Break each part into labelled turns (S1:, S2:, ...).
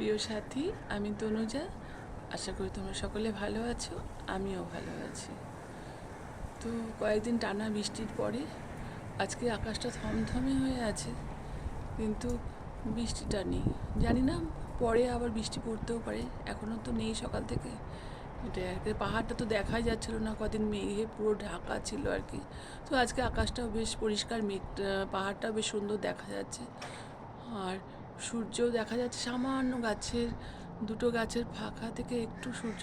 S1: প্রিয় সাথী, আমি তনুজা। আশা করি তোমরা সকলে ভালো আছো, আমিও ভালো আছি। তো কয়েকদিন টানা বৃষ্টির পরে আজকে আকাশটা থমথমে হয়ে আছে, কিন্তু বৃষ্টিটা নেই। জানি না, পরে আবার বৃষ্টি পড়তেও পারে, এখনও তো নেই সকাল থেকে। এটা আর কি, পাহাড়টা তো দেখাই যাচ্ছিল না, কদিন মেঘে পুরো ঢাকা ছিল আর কি। তো আজকে আকাশটাও বেশ পরিষ্কার, মেঘ, পাহাড়টাও বেশ সুন্দর দেখা যাচ্ছে। আর সূর্যও দেখা যাচ্ছে, সামান্য দুটো গাছের ফাঁকা থেকে একটু সূর্য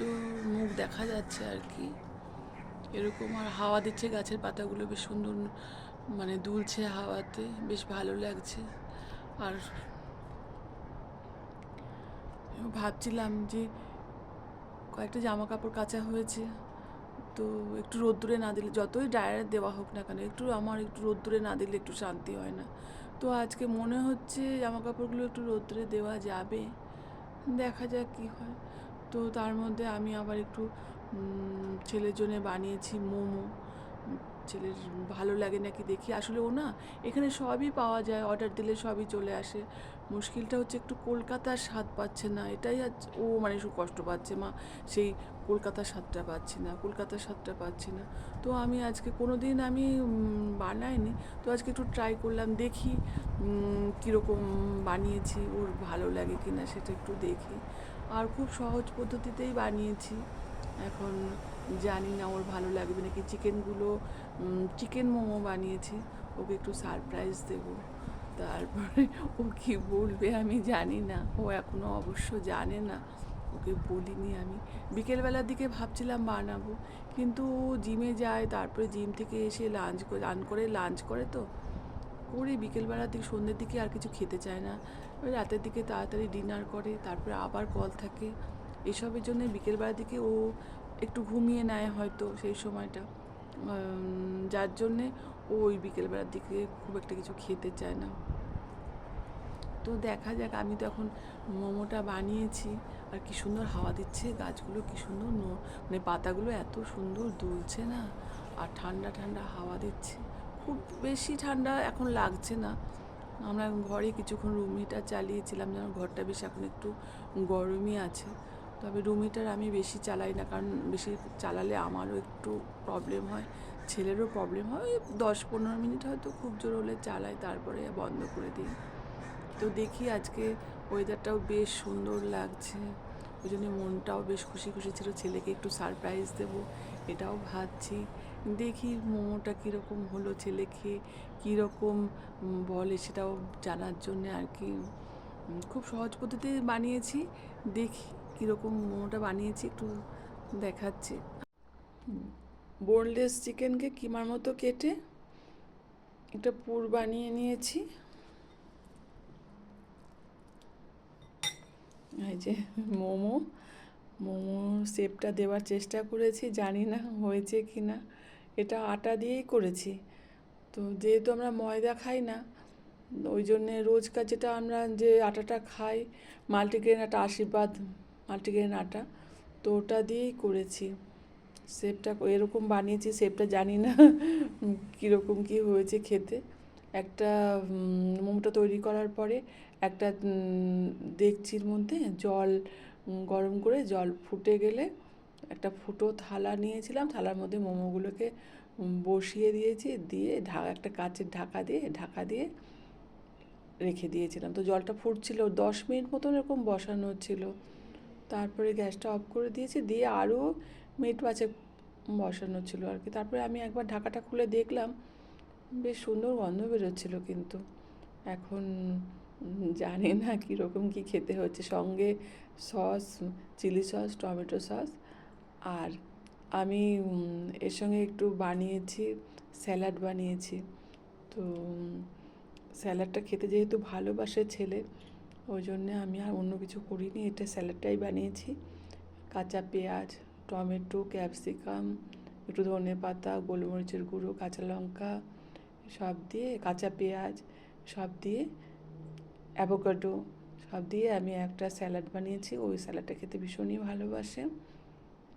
S1: মুখ দেখা যাচ্ছে আর কি, এরকম। আর হাওয়া দিচ্ছে, গাছের পাতাগুলো বেশ সুন্দর মানে দুলছে হাওয়াতে, বেশ ভালো লাগছে। আর ভাবছিলাম যে কয়েকটা জামা কাপড় কাচা হয়েছে, তো একটু রোদ্দুরে না দিলে, যতই ড্রায়ারে দেওয়া হোক না কেন, একটু রোদ্দুরে না দিলে একটু শান্তি হয় না। তো আজকে মনে হচ্ছে জামা কাপড়গুলো একটু রোদ্দুরে দেওয়া যাবে, দেখা যাক কী হয়। তো তার মধ্যে আমি আবার একটু ছেলের জন্যে বানিয়েছি মোমো। ছেলের ভালো লাগে নাকি দেখি। আসলে ও না, এখানে সবই পাওয়া যায়, অর্ডার দিলে সবই চলে আসে। মুশকিলটা হচ্ছে একটু কলকাতার স্বাদ পাচ্ছে না, এটাই আজ ও মানে একটু কষ্ট পাচ্ছে। মা, সেই কলকাতার স্বাদটা পাচ্ছি না, কলকাতার স্বাদটা পাচ্ছি না। তো আমি আজকে কোনো দিন আমি বানাইনি, তো আজকে একটু ট্রাই করলাম, দেখি কীরকম বানিয়েছি, ওর ভালো লাগে কি না সেটা একটু দেখি। আর খুব সহজ পদ্ধতিতেই বানিয়েছি। এখন জানি না ওর ভালো লাগবে নাকি। চিকেন মোমো বানিয়েছি, ওকে একটু সারপ্রাইজ দেবো। তারপরে ও কী বলবে আমি জানি না, ও এখনও অবশ্য জানে না, ওকে বলিনি আমি। বিকেলবেলার দিকে ভাবছিলাম বানাবো, কিন্তু ও জিমে যায়, তারপরে জিম থেকে এসে লাঞ্চ করে তো করে বিকেলবেলার দিকে, সন্ধ্যের দিকে আর কিছু খেতে চায় না। ওই রাতের দিকে তাড়াতাড়ি ডিনার করে, তারপরে আবার কল থাকে। এসবের জন্য বিকেলবেলার দিকে ও একটু ঘুমিয়ে নেয় হয়তো সেই সময়টা, যার জন্যে ও ওই বিকেলবেলার দিকে খুব একটা কিছু খেতে চায় না। তো দেখা যাক। আমি তো এখন মোমোটা বানিয়েছি, আর কি সুন্দর হাওয়া দিচ্ছে, গাছগুলো কি সুন্দর মানে পাতাগুলো এত সুন্দর দুলছে না, আর ঠান্ডা ঠান্ডা হাওয়া দিচ্ছে। খুব বেশি ঠান্ডা এখন লাগছে না। আমরা ঘরে কিছুক্ষণ রুম হিটার চালিয়েছিলাম, যেন ঘরটা বেশ এখন একটু গরমই আছে। তবে রুম হিটার আমি বেশি চালাই না, কারণ বেশি চালালে আমারও একটু প্রবলেম হয়, ছেলেরও প্রবলেম হয়। 10-15 মিনিট হয়তো খুব জোর হলে চালাই, তারপরে বন্ধ করে দিই। তো দেখি, আজকে ওয়েদারটাও বেশ সুন্দর লাগছে, ওই জন্য মনটাও বেশ খুশি খুশি ছিল। ছেলেকে একটু সারপ্রাইজ দেবো এটাও ভাবছি। দেখি মোমোটা কীরকম হলো, ছেলে খেয়ে কীরকম বলে সেটাও জানার জন্যে আর কি। খুব সহজ পদ্ধতিতে বানিয়েছি, দেখি কীরকম মোমোটা বানিয়েছি, একটু দেখাচ্ছি। বোনলেস চিকেনকে কিমার মতো কেটে একটা পুর বানিয়ে নিয়েছি। এই যে মোমো মোমো শেপটা দেওয়ার চেষ্টা করেছি, জানি না হয়েছে কি না। এটা আটা দিয়েই করেছি, তো যেহেতু আমরা ময়দা খাই না, ওই জন্যে রোজকার যেটা আমরা যে আটাটা খাই, মাল্টিগ্রেন আটা, আশীর্বাদ মাল্টিগ্রেন আটা, তো ওটা দিয়েই করেছি। শেপটা এরকম বানিয়েছি, শেপটা জানি না কীরকম কী হয়েছে খেতে। একটা মোমোটা তৈরি করার পরে একটা ডেকচির মধ্যে জল গরম করে, জল ফুটে গেলে একটা ফুটো থালা নিয়েছিলাম, থালার মধ্যে মোমোগুলোকে বসিয়ে দিয়েছি, দিয়ে একটা কাচের ঢাকা দিয়ে রেখে দিয়েছিলাম। তো জলটা ফুটছিল, 10 মিনিট মতন এরকম বসানো ছিল। তারপরে গ্যাসটা অফ করে দিয়েছি, দিয়ে আরও মিনিট 5 বসানো ছিল আর কি। তারপরে আমি একবার ঢাকাটা খুলে দেখলাম, বেশ সুন্দর গন্ধ বেরোচ্ছিল। কিন্তু এখন জানি না কীরকম কী খেতে হচ্ছে। সঙ্গে sauce, chilli sauce, tomato sauce, আর আমি এর সঙ্গে একটু বানিয়েছি, স্যালাড বানিয়েছি। তো স্যালাডটা খেতে যেহেতু ভালোবাসে ছেলে, ওই জন্যে আমি আর অন্য কিছু করিনি, এটা স্যালাডটাই বানিয়েছি। কাঁচা পেঁয়াজ, টমেটো, ক্যাপসিকাম, একটু ধনেপাতা, গোলমরিচের গুঁড়ো, কাঁচা লঙ্কা সব দিয়ে, কাঁচা পেঁয়াজ সব দিয়ে, অ্যাভোকাডো সব দিয়ে আমি একটা স্যালাড বানিয়েছি। ওই স্যালাডটা খেতে ভীষণই ভালোবাসে,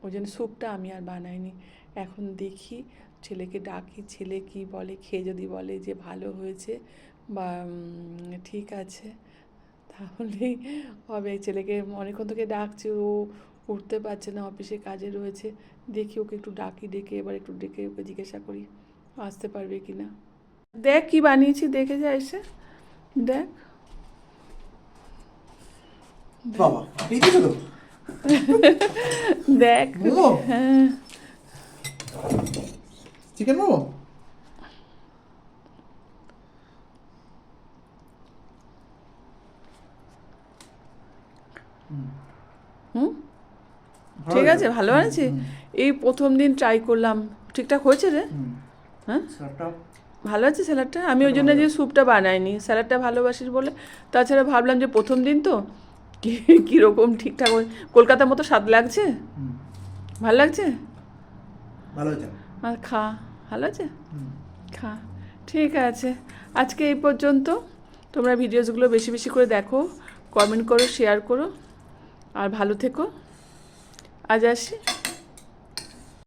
S1: ওই জন্য স্যুপটা আমি আর বানাইনি। এখন দেখি, ছেলেকে ডাকি, ছেলে কি বলে। খেয়ে যদি বলে যে ভালো হয়েছে বা ঠিক আছে, তাহলেই হবে। ছেলেকে অনেকক্ষণ থেকে ডাকছি, ও উঠতে পারছে না, অফিসে কাজে রয়েছে। দেখি ওকে একটু ডাকি, ডেকে এবার একটু ডেকে ওকে জিজ্ঞাসা করি আসতে পারবে কি না। দেখ কি বানিয়েছি, দেখে যা এসে দেখ।
S2: বাবা পেয়েছো তো
S1: দেখ
S2: মোমো,
S1: হ্যাঁ
S2: চিকেন মোমো।
S1: হুম
S2: ভালো
S1: ঠিক
S2: হয়েছে।
S1: আছে, ভালো আছে। এই প্রথম দিন ট্রাই করলাম, ঠিকঠাক হয়েছে রে। হ্যাঁ
S2: স্যারটা
S1: ভালো আছে স্যালাডটা। আমি ওই জন্য
S2: ভালো
S1: যে
S2: আছে।
S1: স্যুপটা বানাইনি, স্যালাডটা ভালোবাসিস বলে। তাছাড়া ভাবলাম যে প্রথম দিন তো কীরকম ঠিকঠাক কলকাতার মতো স্বাদ লাগছে, ভালো লাগছে।
S2: ভালো হয়েছে।
S1: আর খা, ভালো আছে, খা। ঠিক আছে, আজকে এই পর্যন্ত। তোমরা ভিডিওসগুলো বেশি বেশি করে দেখো, কমেন্ট করো, শেয়ার করো, আর ভালো থেকো। আজ আসি।